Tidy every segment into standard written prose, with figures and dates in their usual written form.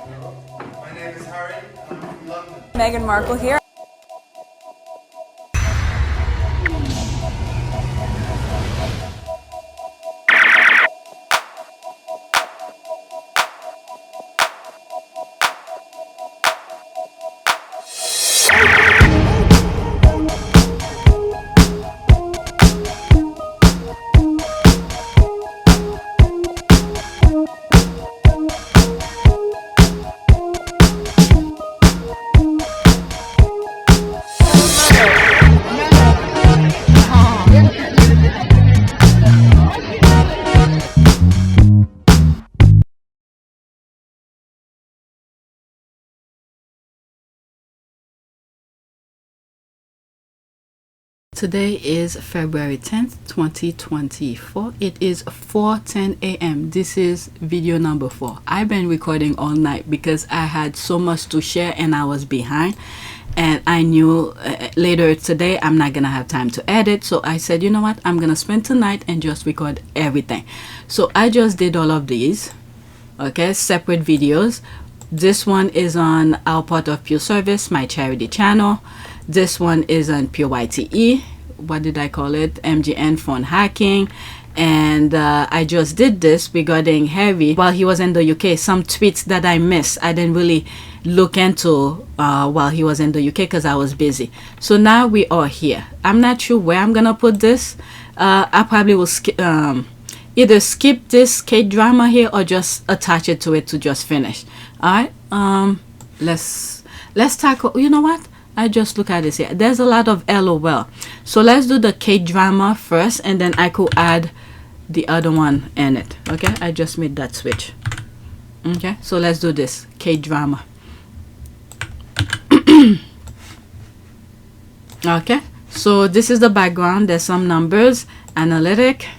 My name is Harry, and I'm from London. Meghan Markle here. Today is February 10th, 2024. It is 4:10 a.m. This is video number 4. I've been recording all night because I had so much to share and I was behind. And I knew later today I'm not gonna have time to edit. So I said, you know what? I'm gonna spend tonight and just record everything. So I just did all of these, okay, separate videos. This one is on our part of Pure Service, my charity channel. This one is on Pure YTE. What did I call it? MGN phone hacking. And I just did this regarding Harry while he was in the UK. Some tweets that I missed, I didn't really look into while he was in the UK because I was busy. So now we are here. I'm not sure where I'm gonna put this. I probably will either skip this Kate drama here or just attach it to it to just finish. All right. Let's tackle. You know what? I just look at this here. There's a lot of LOL. So let's do the Kate drama first, and then I could add the other one in it. Okay, I just made that switch. Okay, so let's do this Kate drama. Okay, so this is the background. There's some numbers, analytic.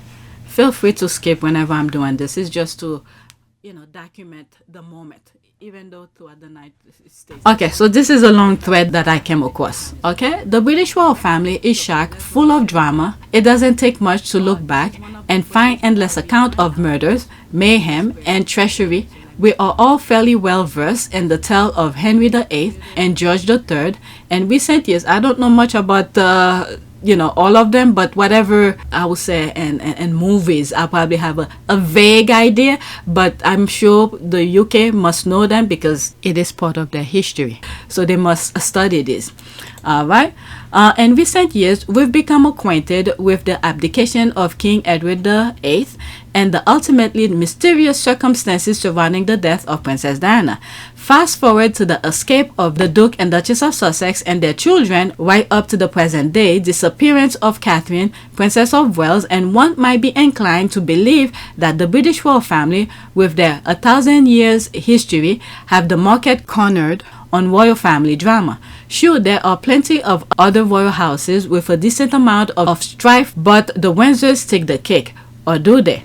Feel free to skip whenever I'm doing this. It's just to, you know, document the moment, even though throughout the night it stays. Okay, so this is a long thread that I came across. Okay, the British royal family is full of drama. It doesn't take much to look back and find endless account of murders, mayhem, and treachery. We are all fairly well versed in the tale of Henry VIII and George III. In recent years, I don't know much about all of them, but whatever I would say and movies, I probably have a vague idea, but I'm sure the UK must know them because it is part of their history, so they must study this. All right. In recent years, we've become acquainted with the abdication of King Edward VIII and the ultimately mysterious circumstances surrounding the death of Princess Diana. Fast forward to the escape of the Duke and Duchess of Sussex and their children, right up to the present day disappearance of Catherine, Princess of Wales, and one might be inclined to believe that the British royal family, with their 1,000 years history, have the market cornered on royal family drama. Sure, there are plenty of other royal houses with a decent amount of strife, but the Windsors take the cake, or do they?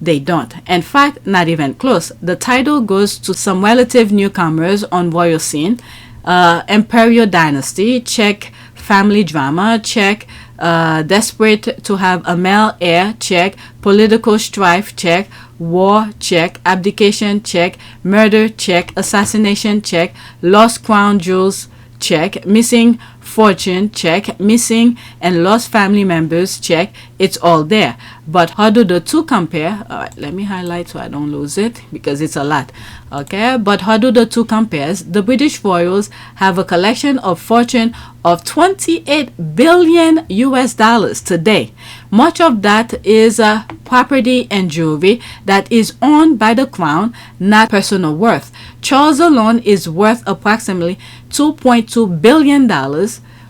They don't. In fact, not even close. The title goes to some relative newcomers on royal scene. Imperial dynasty, check. Family drama, check. Desperate to have a male heir, check. Political strife, check. War, check. Abdication, check. Murder, check. Assassination, check. Lost crown jewels, check. Missing fortune, check. Missing and lost family members, check. It's all there. But how do the two compare? All right, let me highlight so I don't lose it because it's a lot. Okay, but how do the two compare? The British royals have a collection of fortune of 28 billion US dollars today. Much of that is property and jewelry that is owned by the crown, not personal worth. Charles alone is worth approximately $2.2 billion,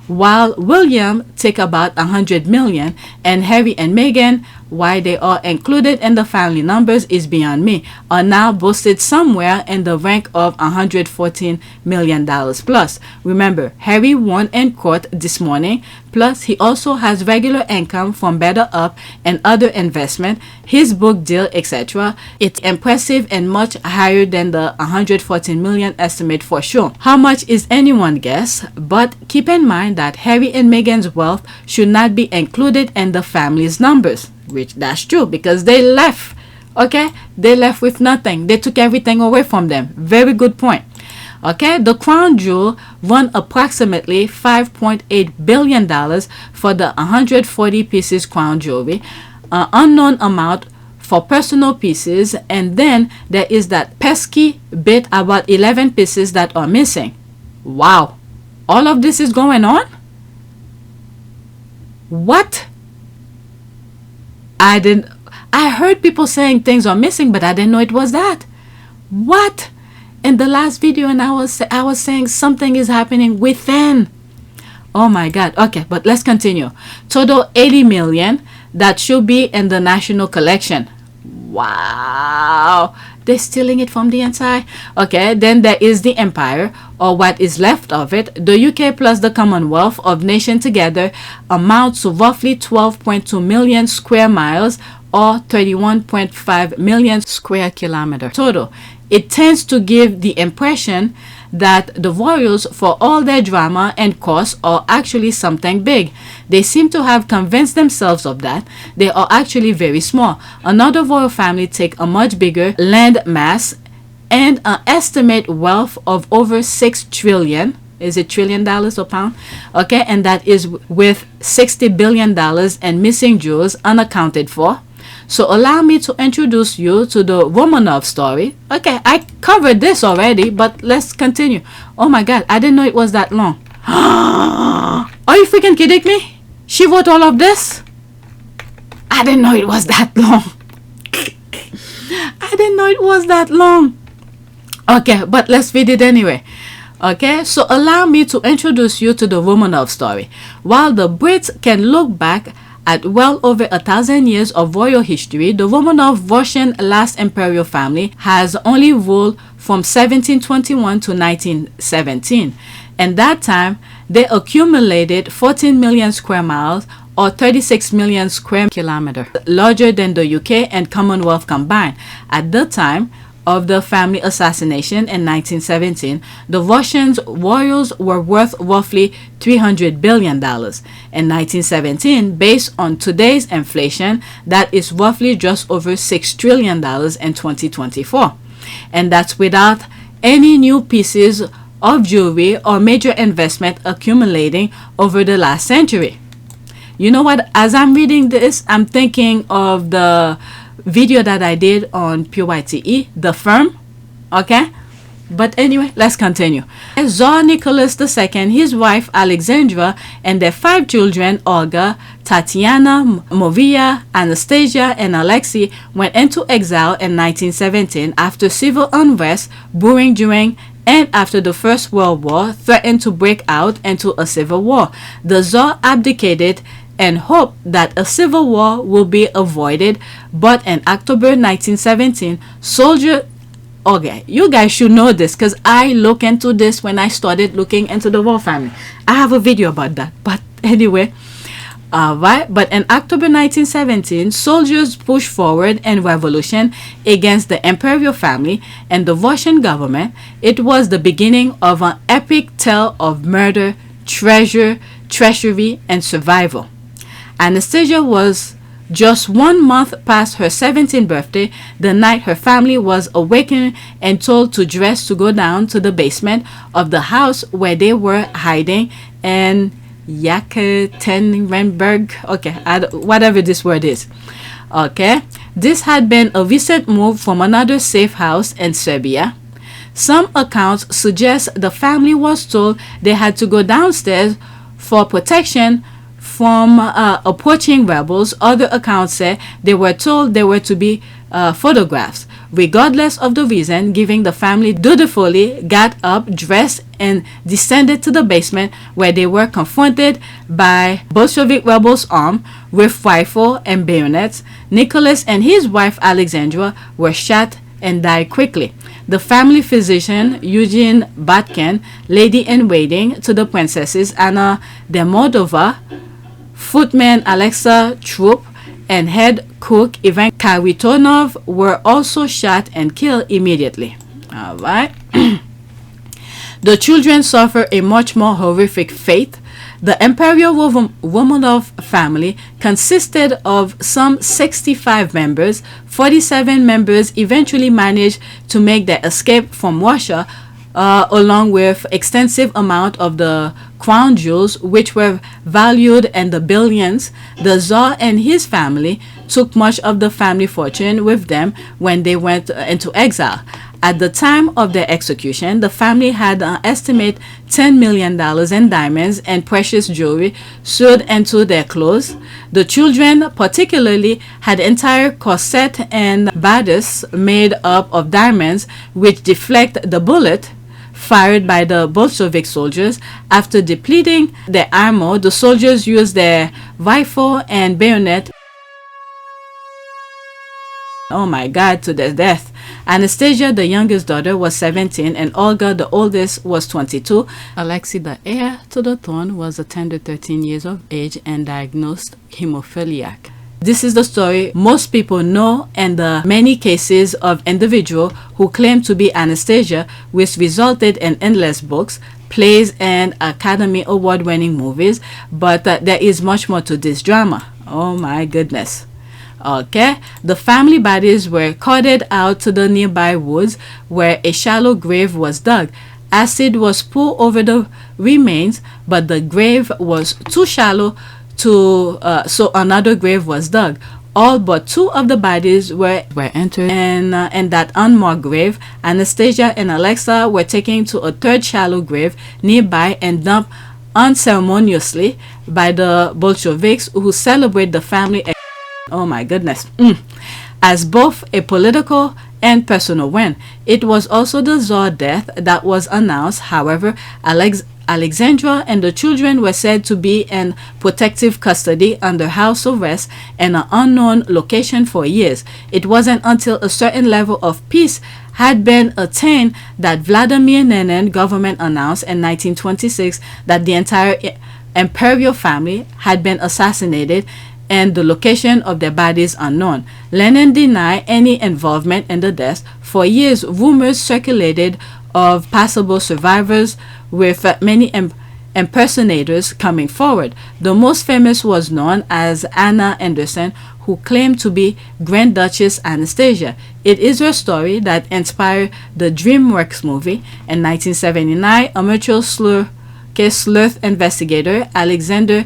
while William take about 100 million, and Harry and Meghan, why they are included in the family numbers is beyond me, are now boasted somewhere in the rank of $114 million plus. Remember, Harry won in court this morning, plus he also has regular income from Better Up and other investment, his book deal, etc. It's impressive and much higher than the 114 million estimate for sure. How much is anyone guess, but keep in mind that Harry and Meghan's wealth should not be included in the family's numbers. Which that's true because they left Okay, they left with nothing. They took everything away from them. Very good point. Okay, the crown jewel won approximately $5.8 billion for the 140 pieces crown jewelry, an unknown amount for personal pieces, and then there is that pesky bit about 11 pieces that are missing. Wow, all of this is going on? What? I heard people saying things are missing, but I didn't know it was that. What? In the last video, and I was saying something is happening within. Oh my God. Okay, but let's continue. Total 80 million that should be in the national collection. Wow, they're stealing it from the inside. Okay, then there is the empire, or what is left of it. The UK plus the Commonwealth of Nations together amounts to roughly 12.2 million square miles, or 31.5 million square kilometers total. It tends to give the impression that the royals, for all their drama and cost, are actually something big. They seem to have convinced themselves of that. They are actually very small. Another royal family take a much bigger land mass and an estimate wealth of over 6 trillion. Is it trillion dollars or pound? Okay, and that is with $60 billion and missing jewels unaccounted for. So allow me to introduce you to the Romanov story. Okay, I covered this already, but let's continue. Oh my God, I didn't know it was that long. Are you freaking kidding me? She wrote all of this? I didn't know it was that long. I didn't know it was that long. Okay, but let's read it anyway. Okay, so allow me to introduce you to the Romanov story. While the Brits can look back at well over 1,000 years of royal history, the Romanov Russian last imperial family has only ruled from 1721 to 1917. In that time, they accumulated 14 million square miles, or 36 million square kilometers, larger than the UK and Commonwealth combined. At the time of the family assassination in 1917, the Russian royals were worth roughly $300 billion. In 1917, based on today's inflation, that is roughly just over $6 trillion in 2024. And that's without any new pieces of jewelry or major investment accumulating over the last century. You know what? As I'm reading this, I'm thinking of the video that I did on PYTE, the firm. Okay, but anyway, let's continue. Tsar Nicholas II, his wife Alexandra, and their 5 children, Olga, Tatiana, Maria, Anastasia, and Alexei, went into exile in 1917 after civil unrest brewing during and after the First World War threatened to break out into a civil war. The Tsar abdicated and hoped that a civil war will be avoided, but in October 1917, soldiers... Okay, you guys should know this because I look into this when I started looking into the royal family. I have a video about that, but anyway, right. But in October 1917, soldiers pushed forward in revolution against the imperial family and the Russian government. It was the beginning of an epic tale of murder, treachery, and survival. Anastasia was just 1 month past her 17th birthday, the night her family was awakened and told to dress to go down to the basement of the house where they were hiding in Yekaterinburg. Okay, whatever this word is. Okay, this had been a recent move from another safe house in Serbia. Some accounts suggest the family was told they had to go downstairs for protection from approaching rebels. Other accounts say they were told there were to be photographs. Regardless of the reason, giving the family dutifully got up, dressed, and descended to the basement where they were confronted by Bolshevik rebels armed with rifle and bayonets. Nicholas and his wife Alexandra were shot and died quickly. The family physician Eugene Batkin, lady-in-waiting to the princesses Anna Demodova, footman Alexa Troop, and head cook Ivan Karitonov were also shot and killed immediately. Alright. The children suffer a much more horrific fate. The Imperial Romanov family consisted of some 65 members. 47 members eventually managed to make their escape from Russia, along with extensive amount of the crown jewels, which were valued in the billions. The Tsar and his family took much of the family fortune with them when they went into exile. At the time of their execution, the family had an estimated $10 million in diamonds and precious jewelry sewed into their clothes. The children particularly had entire corset and bodice made up of diamonds, which deflect the bullet fired by the Bolshevik soldiers. After depleting their armor, the soldiers used their rifle and bayonet, oh my God, to their death. Anastasia, the youngest daughter, was 17, and Olga, the oldest, was 22. Alexei, the heir to the throne, was a tender 13 years of age and diagnosed hemophiliac. This is the story most people know, and the many cases of individuals who claim to be Anastasia, which resulted in endless books, plays, and Academy Award-winning movies. But there is much more to this drama. Oh my goodness. Okay, the family bodies were carted out to the nearby woods where a shallow grave was dug. Acid was poured over the remains, but the grave was too shallow so another grave was dug. All but two of the bodies were entered in that unmarked grave. Anastasia and Alexa were taken to a third shallow grave nearby and dumped unceremoniously by the Bolsheviks, who celebrate the family. Oh my goodness. As both a political and personal win. It was also the Tsar's death that was announced. However, Alexandra and the children were said to be in protective custody under house arrest in an unknown location for years. It wasn't until a certain level of peace had been attained that Vladimir Lenin government announced in 1926 that the entire imperial family had been assassinated and the location of their bodies unknown. Lenin denied any involvement in the deaths. For years, rumors circulated of possible survivors, with many impersonators coming forward. The most famous was known as Anna Anderson, who claimed to be Grand Duchess Anastasia. It is her story that inspired the DreamWorks movie. In 1979, amateur sleuth investigator Alexander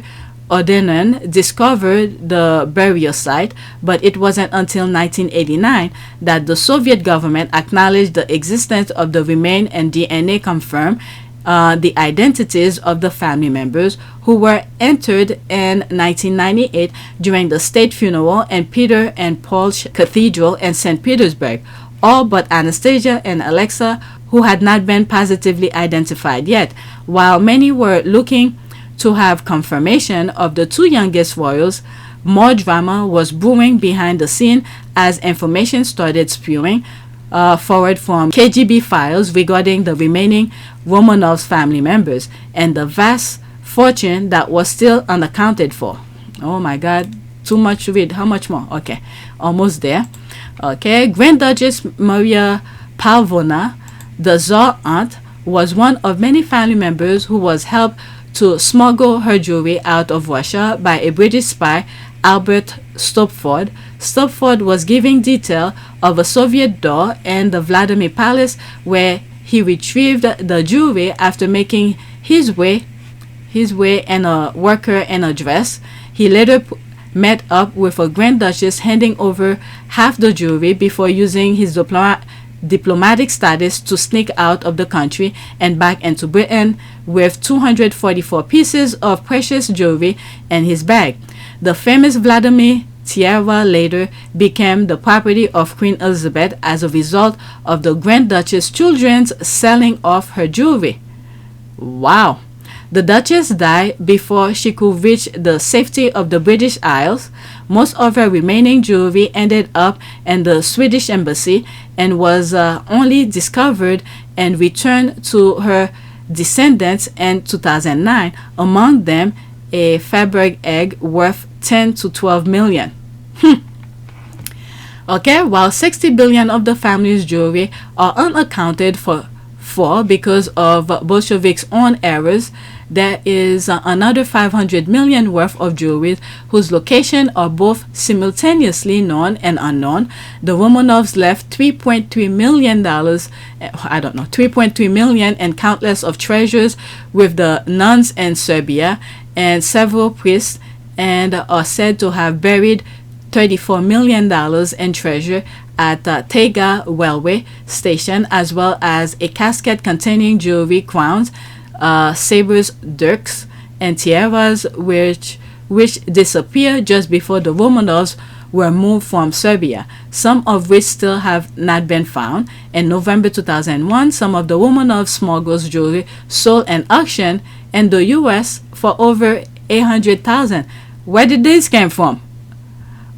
Odenin discovered the burial site, but it wasn't until 1989 that the Soviet government acknowledged the existence of the remains, and DNA confirmed the identities of the family members who were interred in 1998 during the state funeral in Peter and Paul Cathedral in St. Petersburg. All but Anastasia and Alexa, who had not been positively identified yet. While many were looking to have confirmation of the two youngest royals, more drama was brewing behind the scene as information started spewing forward from KGB files regarding the remaining Romanovs family members and the vast fortune that was still unaccounted for. Oh my God, too much to read. How much more? Okay, almost there. Okay, Grand Duchess Maria Pavlovna, the Tsar aunt, was one of many family members who was helped to smuggle her jewelry out of Russia by a British spy, Albert Stopford. Stopford was giving detail of a Soviet door in the Vladimir Palace where he retrieved the jewelry after making his way in a worker in a dress. He later met up with a Grand Duchess, handing over half the jewelry before using his diplomatic status to sneak out of the country and back into Britain with 244 pieces of precious jewelry in his bag. The famous Vladimir tiara later became the property of Queen Elizabeth as a result of the Grand Duchess' children's selling off her jewelry. Wow! The Duchess died before she could reach the safety of the British Isles. Most of her remaining jewelry ended up in the Swedish embassy and was only discovered and returned to her descendants in 2009, among them a fabric egg worth 10 to 12 million. Okay, while 60 billion of the family's jewelry are unaccounted for because of Bolsheviks' own errors, there is another 500 million worth of jewelry whose location are both simultaneously known and unknown. The Romanovs left $3.3 million, 3.3 million and countless of treasures with the nuns in Serbia and several priests, and are said to have buried $34 million in treasure at Tega railway station, as well as a casket containing jewelry, crowns, sabers, dirks, and tiaras, which disappeared just before the Romanovs were moved from Serbia, some of which still have not been found. In November 2001, some of the Romanov smugglers' jewelry sold an auction in the US for over $800,000. Where did this come from?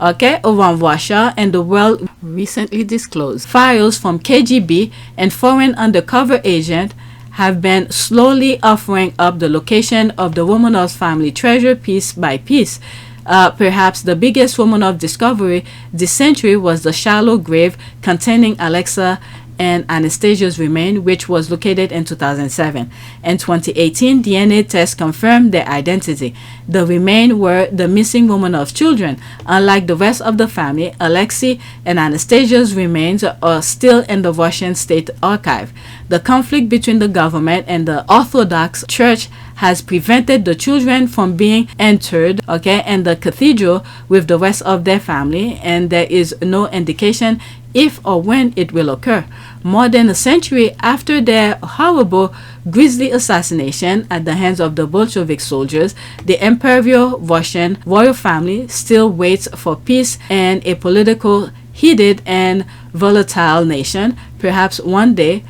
Okay, around Russia and the world recently disclosed. Files from KGB and foreign undercover agent have been slowly offering up the location of the Romanov family treasure piece by piece. Perhaps the biggest Romanov discovery this century was the shallow grave containing Alexa and Anastasia's remains, which was located in 2007. In 2018, DNA tests confirmed their identity. The remains were the missing Romanov children. Unlike the rest of the family, Alexei and Anastasia's remains are still in the Russian State Archive. The conflict between the government and the Orthodox Church has prevented the children from being interred, in the cathedral with the rest of their family, and there is no indication if or when it will occur. More than a century after their horrible, grisly assassination at the hands of the Bolshevik soldiers, the Imperial Russian royal family still waits for peace in a political, heated, and volatile nation, perhaps one day,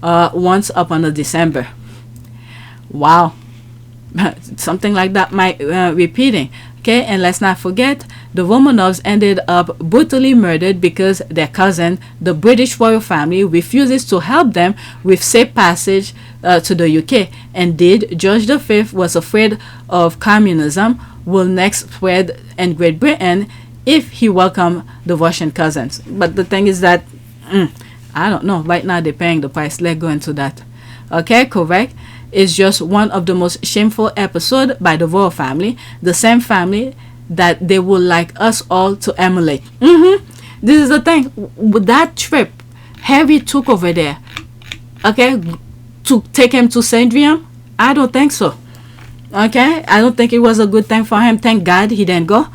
once upon a December. Wow. Something like that might repeating. Okay, and let's not forget, the Romanovs ended up brutally murdered because their cousin, the British royal family, refuses to help them with safe passage to the UK. Indeed, George V was afraid of communism will next spread in Great Britain if he welcomed the Russian cousins. But the thing is that, I don't know, right now they're paying the price. Let's go into that. Okay, correct. Is just one of the most shameful episodes by the royal family, the same family that they would like us all to emulate. This is the thing. With that trip Harry took over there, to take him to Sandrium, I don't think so. I don't think it was a good thing for him. Thank God he didn't go.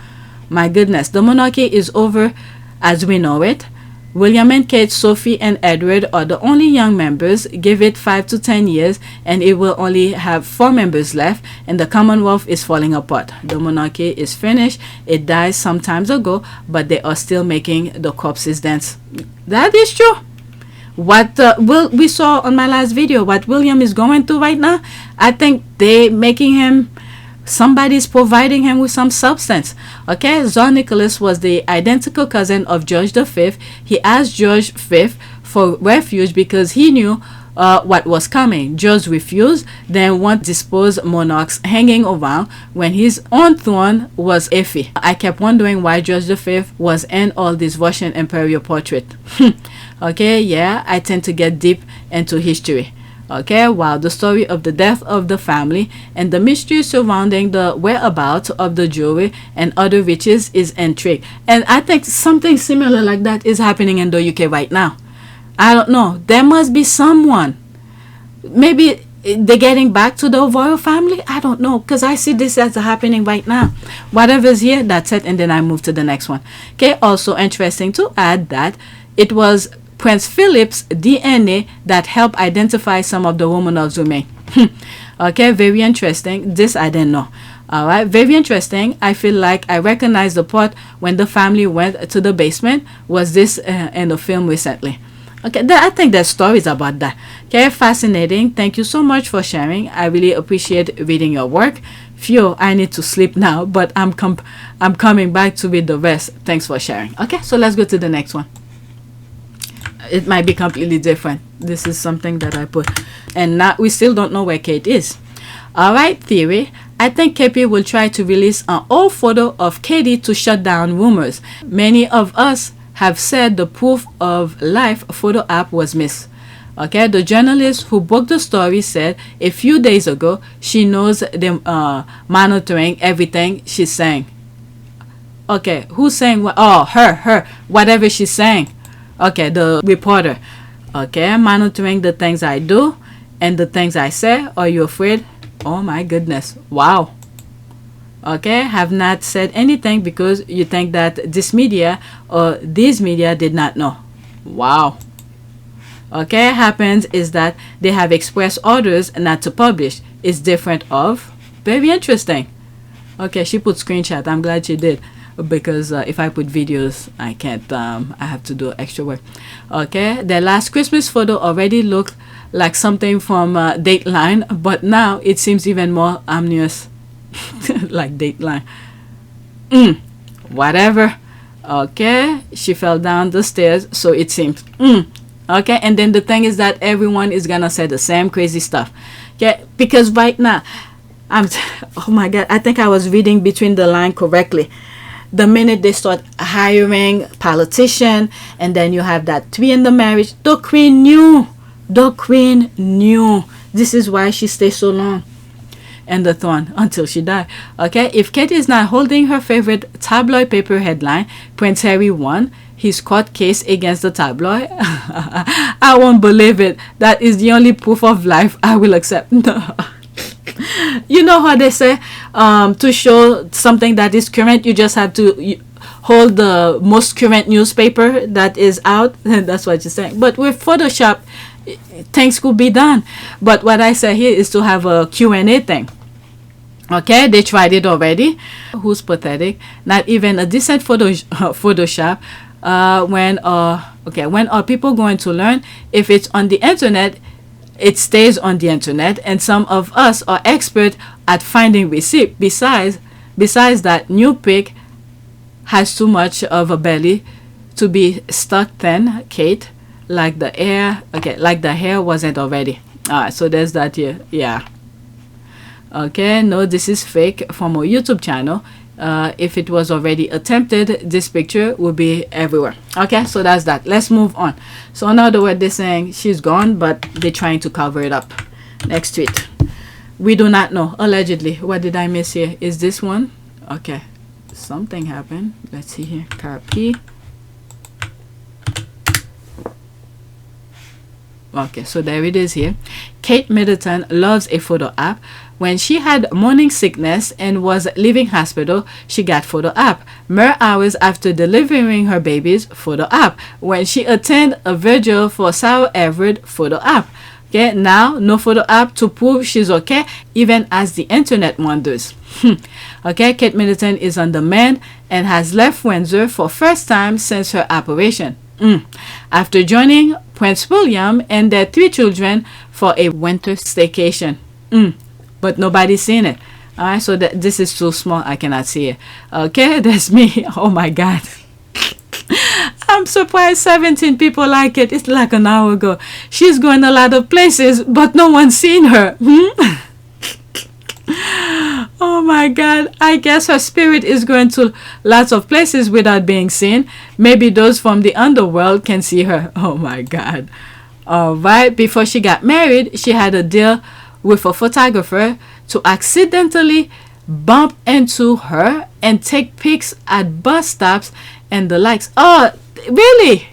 My goodness, the monarchy is over as we know it. William and Kate, Sophie and Edward are the only young members. Give it 5 to 10 years and it will only have 4 members left, and the Commonwealth is falling apart. The monarchy is finished. It died some times ago, but they are still making the corpses dance. That is true. What we saw on my last video, what William is going through right now, I think they making him, somebody's providing him with some substance. Tsar Nicholas was the identical cousin of George V. He asked George V for refuge because he knew what was coming. George refused, then one disposed monarchs hanging around when his own throne was iffy. I kept wondering why George V was in all these Russian imperial portraits. I tend to get deep into history. While the story of the death of the family and the mystery surrounding the whereabouts of the jewelry and other riches is intrigue. And I think something similar like that is happening in the UK right now. I don't know. There must be someone. Maybe they're getting back to the royal family. I don't know, because I see this as happening right now. Whatever's here, that's it, and then I move to the next one. Also interesting to add that it was Prince Philip's DNA that helped identify some of the Romanovs' remains. Very interesting. This I didn't know. Alright, very interesting. I feel like I recognize the part when the family went to the basement. Was this in the film recently? I think there's stories about that. Fascinating. Thank you so much for sharing. I really appreciate reading your work. Phew, I need to sleep now, but I'm coming back to read the rest. Thanks for sharing. So let's go to the next one. It might be completely different. This is something that I put, and now we still don't know where Kate is. Alright, theory. I think KP will try to release an old photo of Katie to shut down rumors. Many of us have said the proof of life photo app was missed. Okay, the journalist who broke the story said a few days ago she knows them monitoring everything she's saying. Okay, who's saying what? Oh, her, whatever she's saying. Okay, the reporter. Okay, monitoring the things I do and the things I say. Are you afraid? Oh my goodness. Wow. Okay, have not said anything because you think that this media or these media did not know. Wow. Okay, happens is that they have expressed orders not to publish. It's different of. Very interesting. Okay, she put screenshot. I'm glad she did, because if I put videos, I can't. I have to do extra work. Okay, their last Christmas photo already looked like something from Dateline, but now it seems even more ominous, like Dateline. Whatever. Okay, she fell down the stairs, so it seems. Okay, and then the thing is that everyone is gonna say the same crazy stuff. Okay, because right now, oh my god, I think I was reading between the line correctly. The minute they start hiring politician, and then you have that 3 in the marriage, the queen knew. The queen knew. This is why she stayed so long in the throne until she died. Okay, if Kate is not holding her favorite tabloid paper headline, Prince Harry won his court case against the tabloid. I won't believe it. That is the only proof of life I will accept. No. You know how they say, to show something that is current, you just have to hold the most current newspaper that is out. That's what you're saying. But with Photoshop, things could be done. But what I say here is to have a Q&A thing. Okay, they tried it already. Who's pathetic? Not even a decent Photoshop. When are people going to learn? If it's on the internet, it stays on the internet, and some of us are expert at finding receipt. Besides that, new pic has too much of a belly to be stuck thin, Kate, like the hair. Okay, like the hair wasn't already. Alright, so there's that here. Yeah. Okay, no, this is fake from a YouTube channel. If it was already attempted, this picture will be everywhere. Okay, so that's that. Let's move on. So in other words, they're saying she's gone, but they're trying to cover it up. Next tweet. We do not know. Allegedly. What did I miss here? Is this one? Okay, something happened. Let's see here. Copy. Okay, so there it is here. Kate Middleton loves a photo app. When she had morning sickness and was leaving hospital, she got photo app. Mere hours after delivering her babies, photo app. When she attended a vigil for Sarah Everett, photo app. Okay, now no photo app to prove she's okay, even as the internet wonders. Okay, Kate Middleton is on the mend and has left Windsor for first time since her operation. After joining Prince William and their 3 children for a winter staycation. But nobody's seen it. Alright, so this is too small, I cannot see it. Okay, that's me. Oh my god. I'm surprised 17 people like it. It's like an hour ago. She's going a lot of places, but no one's seen her. Oh my god. I guess her spirit is going to lots of places without being seen. Maybe those from the underworld can see her. Oh my god. Alright, before she got married, she had a deal with a photographer to accidentally bump into her and take pics at bus stops and the likes. Oh, really?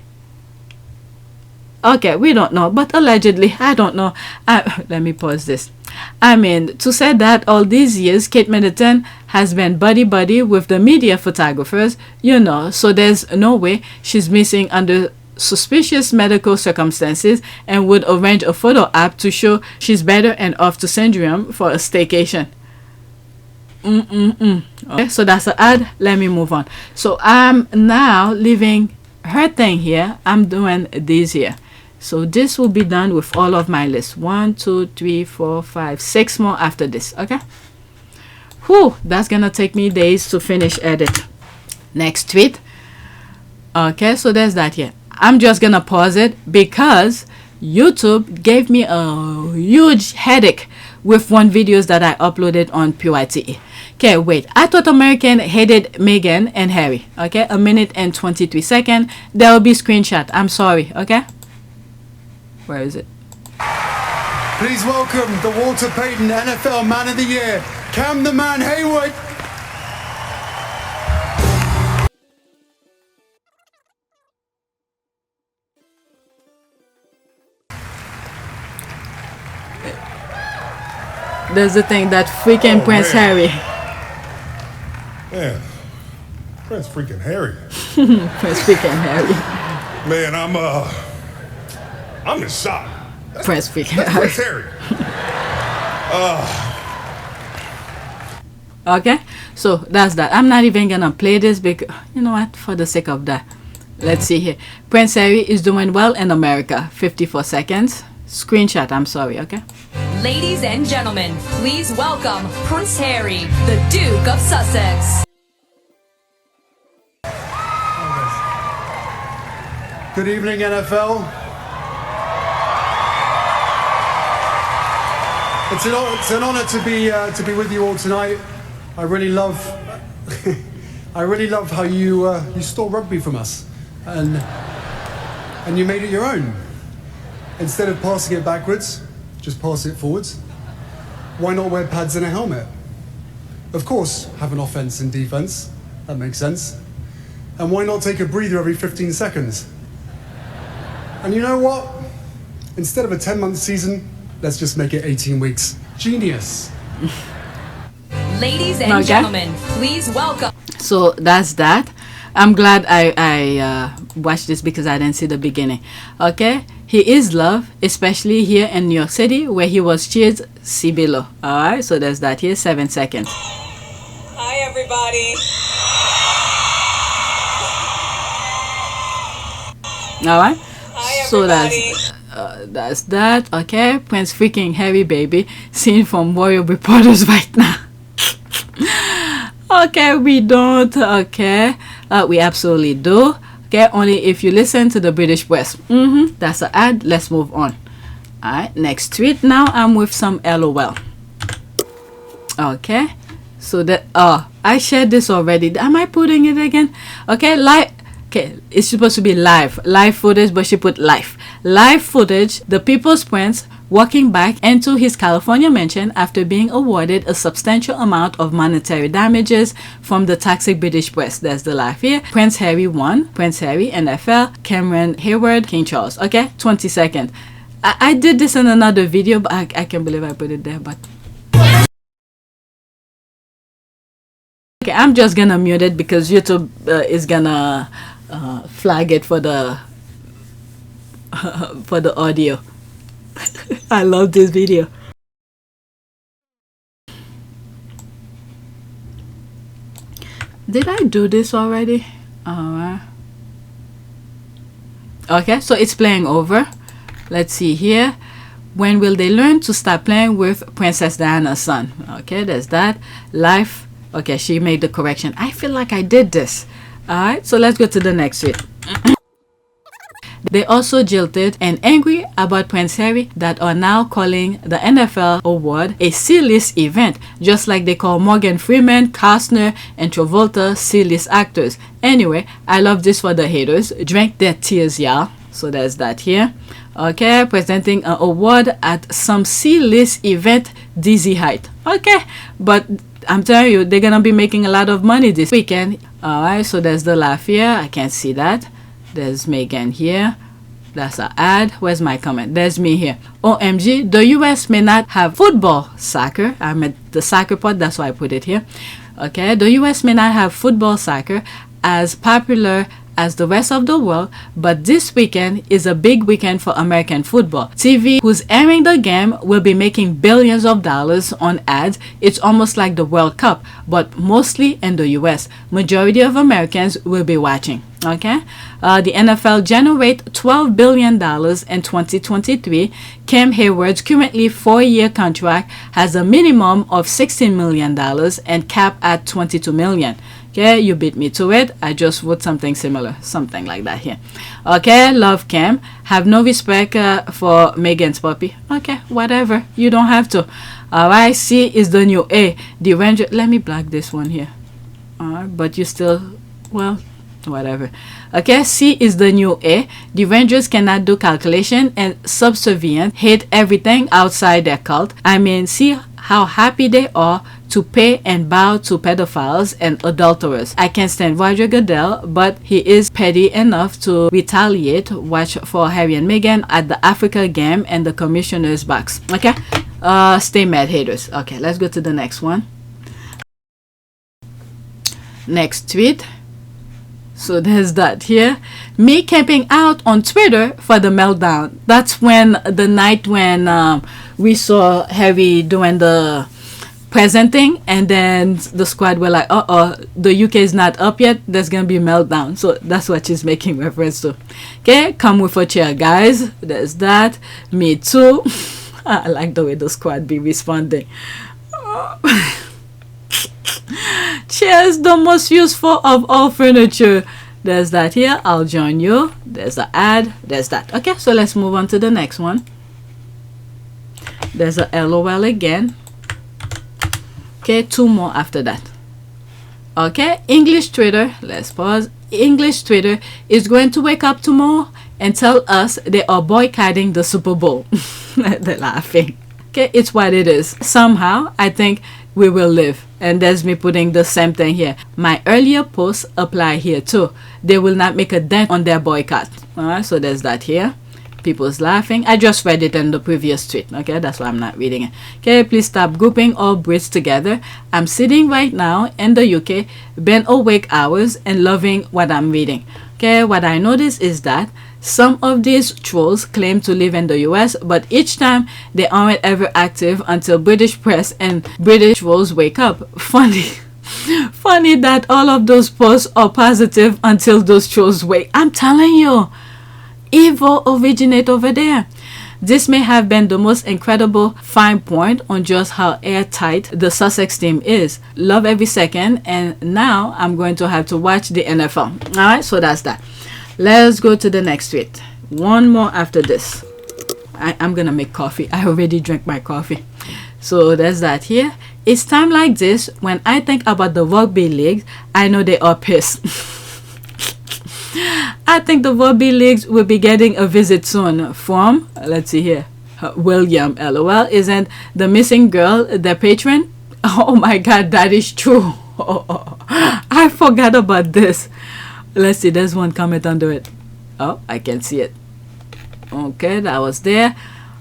Okay, we don't know, but allegedly, I don't know. Let me pause this. I mean, to say that all these years, Kate Middleton has been buddy-buddy with the media photographers, you know, so there's no way she's missing under suspicious medical circumstances and would arrange a photo app to show she's better and off to Syndrome for a staycation. Okay, so that's the ad. Let me move on. So I'm now leaving her thing here. I'm doing these here. So this will be done with all of my list. 1, 2, 3, 4, 5, 6 more after this. Okay. Whew, that's gonna take me days to finish edit. Next tweet. Okay, so there's that here. I'm just gonna pause it because YouTube gave me a huge headache with one videos that I uploaded on PYTE. Okay, wait. I thought American hated Meghan and Harry. Okay, 1 minute and 23 seconds. There will be screenshot. I'm sorry. Okay, where is it? Please welcome the Walter Payton NFL Man of the Year, Cam the Man Hayward. There's the thing that freaking Prince man. Harry. Man, Prince freaking Harry. Prince freaking Harry. Man, I'm in shock. Prince freaking That's Harry. Prince Harry. Okay, so that's that. I'm not even gonna play this because, you know what, for the sake of that. Let's see here. Prince Harry is doing well in America. 54 seconds. Screenshot, I'm sorry, okay? Ladies and gentlemen, please welcome Prince Harry, the Duke of Sussex. Good evening, NFL. It's an honor to be with you all tonight. I really love how you stole rugby from us, and you made it your own. Instead of passing it backwards, just pass it forwards. Why not wear pads and a helmet? Of course, have an offense and defense. That makes sense. And why not take a breather every 15 seconds? And you know what? Instead of a 10-month season, let's just make it 18 weeks. Genius. Ladies and gentlemen, please welcome. So that's that. I'm glad I watched this because I didn't see the beginning. Okay, he is loved, especially here in New York City where he was cheered. See below. All right, so there's that here. 7 seconds. Hi, everybody. All right. Hi, So everybody. that's that. Okay, Prince freaking Harry, baby, seen from Royal Reporters right now. Okay, we don't. Okay, we absolutely do. Okay, only if you listen to the British press. That's an ad. Let's move on. All right, next tweet. Now I'm with some LOL. Okay, so that I shared this already. Am I putting it again? Okay, okay, it's supposed to be live footage, but she put live footage. The People's Prince walking back into his California mansion after being awarded a substantial amount of monetary damages from the toxic British press. There's the live here. Prince Harry won. Prince Harry, NFL, Cameron Hayward, King Charles. Okay, 20 seconds. I did this in another video, but I can't believe I put it there. But okay, I'm just gonna mute it because YouTube is gonna flag it for the audio. I love this video. Did I do this already? Okay, so it's playing over. Let's see here. When will they learn to stop playing with Princess Diana's son? Okay, there's that. Life. Okay, she made the correction. I feel like I did this. Alright, so let's go to the next bit. They also jilted and angry about Prince Harry that are now calling the NFL award a C-list event, just like they call Morgan Freeman, Costner, and Travolta C-list actors. Anyway, I love this for the haters. Drink their tears, y'all. So there's that here. Okay, presenting an award at some C-list event, dizzy height. Okay, but I'm telling you, they're gonna be making a lot of money this weekend. Alright, so there's the laugh here. I can't see that. There's Meghan here. That's an ad. Where's my comment? There's me here. OMG, the US may not have football, soccer. I meant the soccer part, that's why I put it here. Okay, the US may not have football, soccer as popular as the rest of the world, but this weekend is a big weekend for American football. TV who's airing the game will be making billions of dollars on ads. It's almost like the World Cup, but mostly in the US. Majority of Americans will be watching. Okay, the NFL generate $12 billion in 2023. Cam Hayward's currently 4-year contract has a minimum of $16 million and cap at $22 million. Okay, you beat me to it. I just wrote something similar, something like that here. Okay, love Cam. Have no respect for Meghan's puppy. Okay, whatever. You don't have to. Alright, C is the new A. Derangers. Let me block this one here. Alright, but you still, well, whatever. Okay, C is the new A. Derangers cannot do calculation and subservient, hate everything outside their cult. I mean, see how happy they are to pay and bow to pedophiles and adulterers. I can't stand Roger Goodell, but he is petty enough to retaliate. Watch for Harry and Meghan at the Africa game and the commissioner's box. Okay, stay mad, haters. Okay, let's go to the next one. Next tweet. So there's that here. Me camping out on Twitter for the meltdown. That's when the night when we saw Harry doing the presenting, and then the squad were like, the UK is not up yet, there's gonna be a meltdown. So that's what she's making reference to. Okay, come with a chair, guys. There's that. Me too. I like the way the squad be responding. Chairs, the most useful of all furniture. There's that here. I'll join you. There's the ad. There's that. Okay, so let's move on to the next one. There's a LOL again. Okay, 2 more after that. Okay, English Twitter. Let's pause. English Twitter is going to wake up tomorrow and tell us they are boycotting the Super Bowl. They're laughing. Okay, it's what it is. Somehow, I think we will live. And there's me putting the same thing here. My earlier posts apply here too. They will not make a dent on their boycott. Alright, so there's that here. People's laughing. I just read it in the previous tweet. Okay, that's why I'm not reading it. Okay, please stop grouping all Brits together. I'm sitting right now in the UK, been awake hours and loving what I'm reading. Okay, what I noticed is that some of these trolls claim to live in the US, but each time they aren't ever active until British press and British trolls wake up. Funny that all of those posts are positive until those trolls wake. I'm telling you, evil originate over there. This may have been the most incredible fine point on just how airtight the Sussex team is. Love every second, and now I'm going to have to watch the NFL. Alright, so that's that. Let's go to the next tweet. One more after this. I'm gonna make coffee. I already drank my coffee. So there's that here. It's time like this when I think about the rugby league, I know they are pissed. I think the rugby leagues will be getting a visit soon from, let's see here, William. LOL. Isn't the missing girl the patron? Oh my god, that is true. I forgot about this. Let's see, there's one comment under it. Oh, I can see it. Okay, that was there.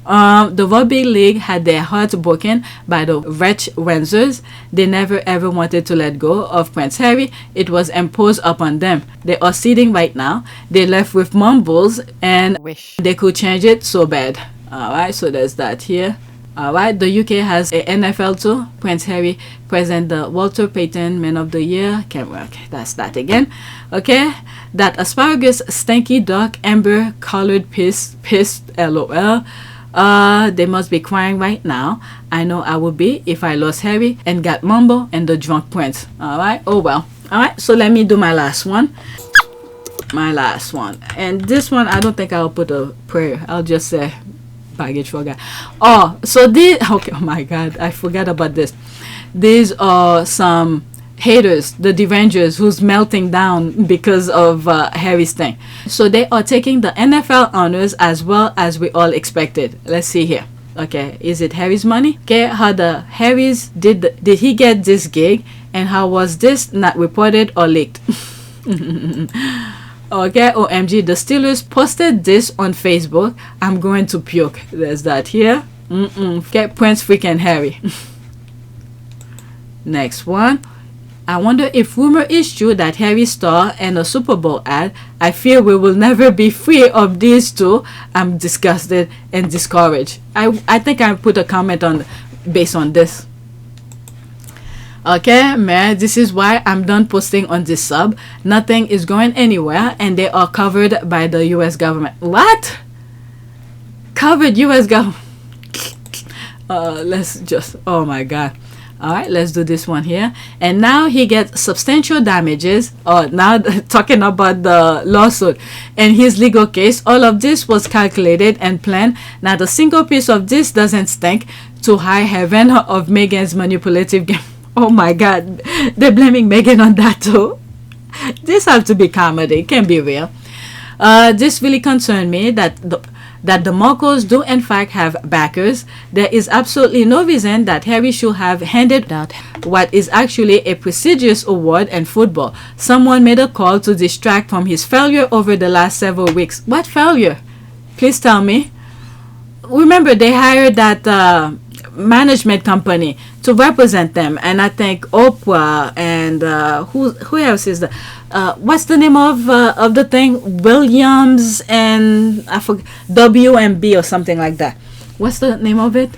The rugby league had their hearts broken by the wretch Windsors. They never ever wanted to let go of Prince Harry. It was imposed upon them. They are sitting right now. They left with mumbles and wish they could change it so bad. Alright, so there's that here. Alright, the UK has a NFL too. Prince Harry present the Walter Payton Man of the Year. Okay, that's that again. Okay, that asparagus stinky dark amber colored pissed LOL. They must be crying right now. I know I would be if I lost Harry and got Mumbo and the drunk prince. Alright, oh well. Alright, so let me do my last one. My last one. And this one, I don't think I'll put a prayer. I'll just say baggage for guy. Oh, so these, okay, oh my god, I forgot about this. These are some haters, the Derangers, who's melting down because of Harry's thing. So they are taking the NFL honors as well as we all expected. Let's see here. Okay, is it Harry's money? Okay, how the Harrys did he get this gig, and how was this not reported or leaked? Okay, OMG, the Steelers posted this on Facebook. I'm going to puke. There's that here. Get Prince freaking Harry. Next one. I wonder if rumor is true that Harry star in a Super Bowl ad. I fear we will never be free of these two. I'm disgusted and discouraged. I think I put a comment on based on this. Okay, man, this is why I'm done posting on this sub. Nothing is going anywhere and they are covered by the US government. What? Covered US government? Let's just, oh my god. Alright, let's do this one here. And now he gets substantial damages. Oh, now talking about the lawsuit and his legal case. All of this was calculated and planned. Not a single piece of this doesn't stink to high heaven of Meghan's manipulative game. Oh my god, they're blaming Meghan on that too. This have to be comedy. It can't be real. This really concerned me that the Marcos do in fact have backers. There is absolutely no reason that Harry should have handed out what is actually a prestigious award in football. Someone made a call to distract from his failure over the last several weeks. What failure? Please tell me. Remember, they hired that management company to represent them, and I think Oprah and who else is the what's the name of the thing, Williams, and I forget, WMB or something like that. What's the name of it?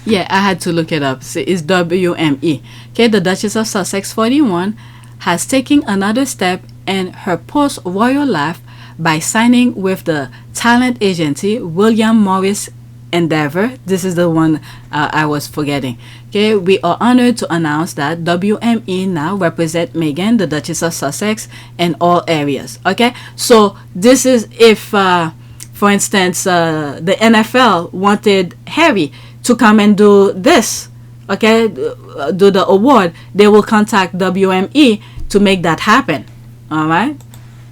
Yeah, I had to look it up. See, it's WME. Okay, the Duchess of Sussex 41 has taken another step in her post-royal life by signing with the talent agency William Morris Endeavor. This is the one I was forgetting. Okay, we are honored to announce that WME now represent Meghan, the Duchess of Sussex, in all areas. Okay, so this is if, for instance, the NFL wanted Harry to come and do this, okay, do the award, they will contact WME to make that happen. All right.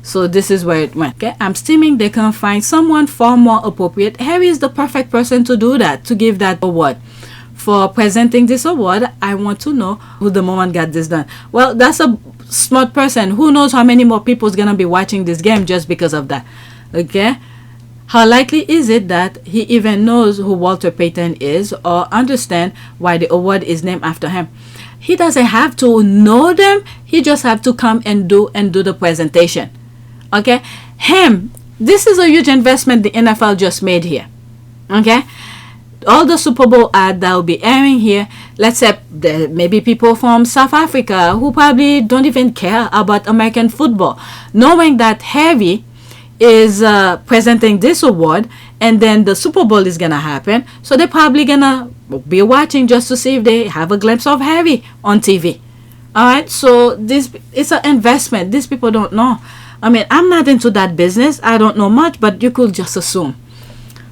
So this is where it went. Okay, I'm steaming they can find someone far more appropriate. Harry is the perfect person to do that, to give that award. For presenting this award, I want to know who the moment got this done. Well, that's a smart person. Who knows how many more people is gonna be watching this game just because of that. Okay, how likely is it that he even knows who Walter Payton is or understand why the award is named after him? He doesn't have to know them. He just have to come and do the presentation. Okay, this is a huge investment the NFL just made here. Okay, all the Super Bowl ad that will be airing here, let's say maybe people from South Africa who probably don't even care about American football, knowing that Harry is presenting this award and then the Super Bowl is gonna happen, so they're probably gonna be watching just to see if they have a glimpse of Harry on TV. All right, so this is an investment. These people don't know. I mean, I'm not into that business. I don't know much, but you could just assume.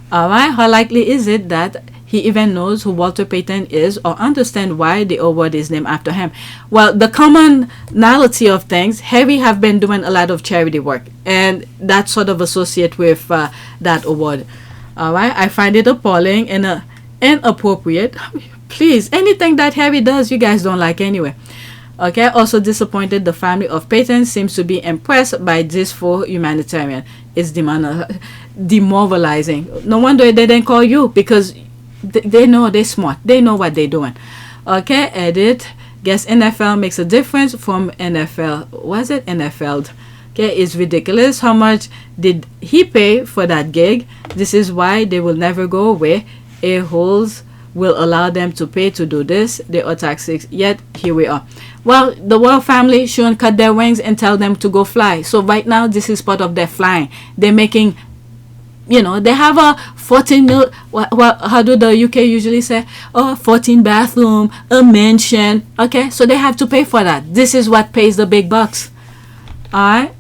All right, how likely is it that he even knows who Walter Payton is or understand why the award is named after him? Well, the commonality of things, Harry have been doing a lot of charity work, and that sort of associate with that award. All right, I find it appalling and inappropriate. Please, anything that Harry does, you guys don't like anyway. Okay, also disappointed the family of Payton seems to be impressed by this for humanitarian. It's demoralizing. No wonder they didn't call you, because they know they're smart. They know what they're doing. Okay, edit. Guess NFL makes a difference from NFL. Was it NFL? Okay, it's ridiculous. How much did he pay for that gig? This is why they will never go away. A-holes will allow them to pay to do this. They are toxic, yet here we are. Well, the royal family shouldn't cut their wings and tell them to go fly. So right now, this is part of their flying. They're making, you know, they have a 14 mil, how do the UK usually say? Oh, 14 bathroom, a mansion. Okay, so they have to pay for that. This is what pays the big bucks. All right?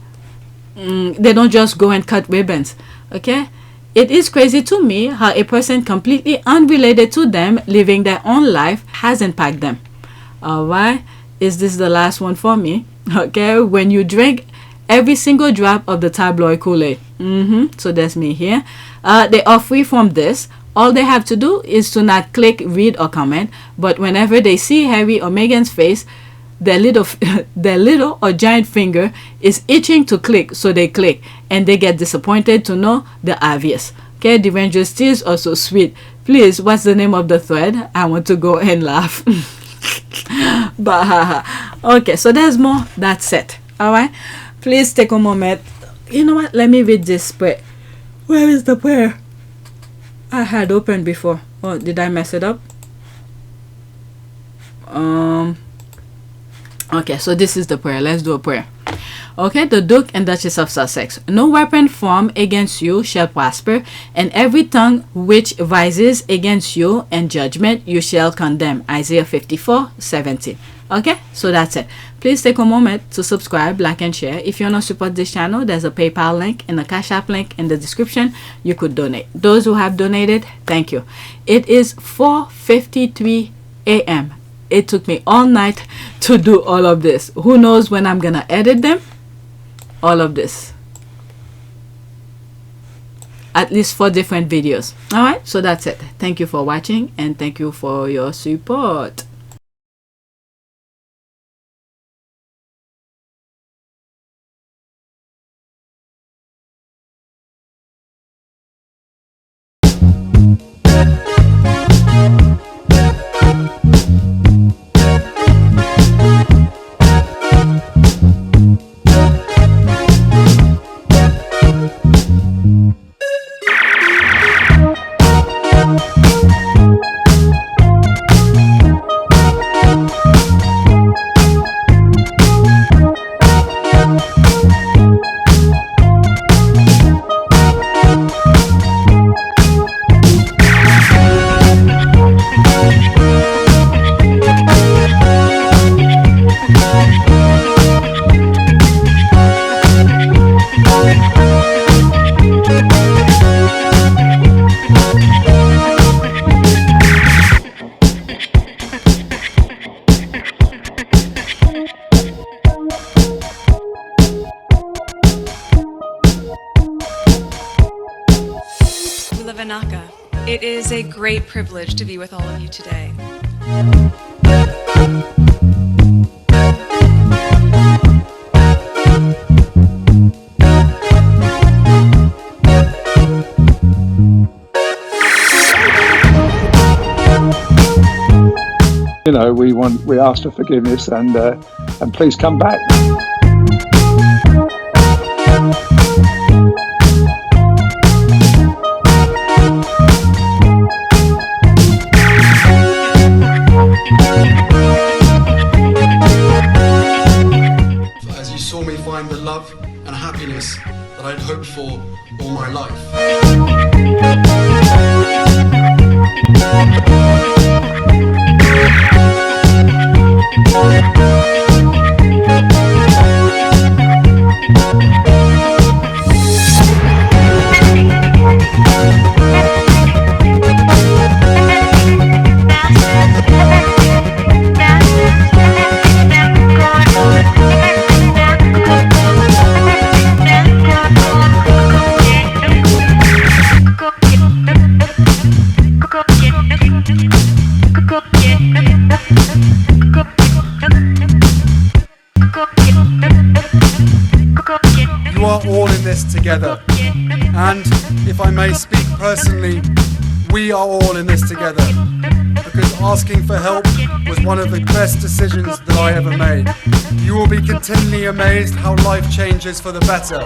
They don't just go and cut ribbons. Okay? It is crazy to me how a person completely unrelated to them living their own life has impacted them. Alright, is this the last one for me? Okay, when you drink every single drop of the tabloid Kool-Aid. So that's me here. They are free from this. All they have to do is to not click, read, or comment. But whenever they see Harry or Meghan's face, their little or giant finger is itching to click, so they click, and they get disappointed to know the obvious. Okay, Derangers tears are so sweet. Please, what's the name of the thread? I want to go and laugh. But okay, so there's more. That's it. All right, please take a moment. You know what? Let me read this prayer. Where is the prayer I had opened before? Oh, did I mess it up? Okay, so this is the prayer. Let's do a prayer. Okay, the Duke and Duchess of Sussex. No weapon formed against you shall prosper, and every tongue which rises against you in judgment you shall condemn. Isaiah 54:17. Okay, so that's it. Please take a moment to subscribe, like, and share. If you want to support this channel, there's a PayPal link and a Cash App link in the description. You could donate. Those who have donated, thank you. It is 4:53 a.m. it took me all night to do all of this. Who knows when I'm gonna edit them? All of this. At least 4 different videos. Alright, so that's it. Thank you for watching and thank you for your support. It is a great privilege to be with all of you today. You know, we ask for forgiveness and please come back. As you saw me find the love and happiness that I'd hoped for all my life. You are all in this together, and if I may speak personally, we are all in this together, because asking for help was one of the best decisions that I ever made. You will be continually amazed how life changes for the better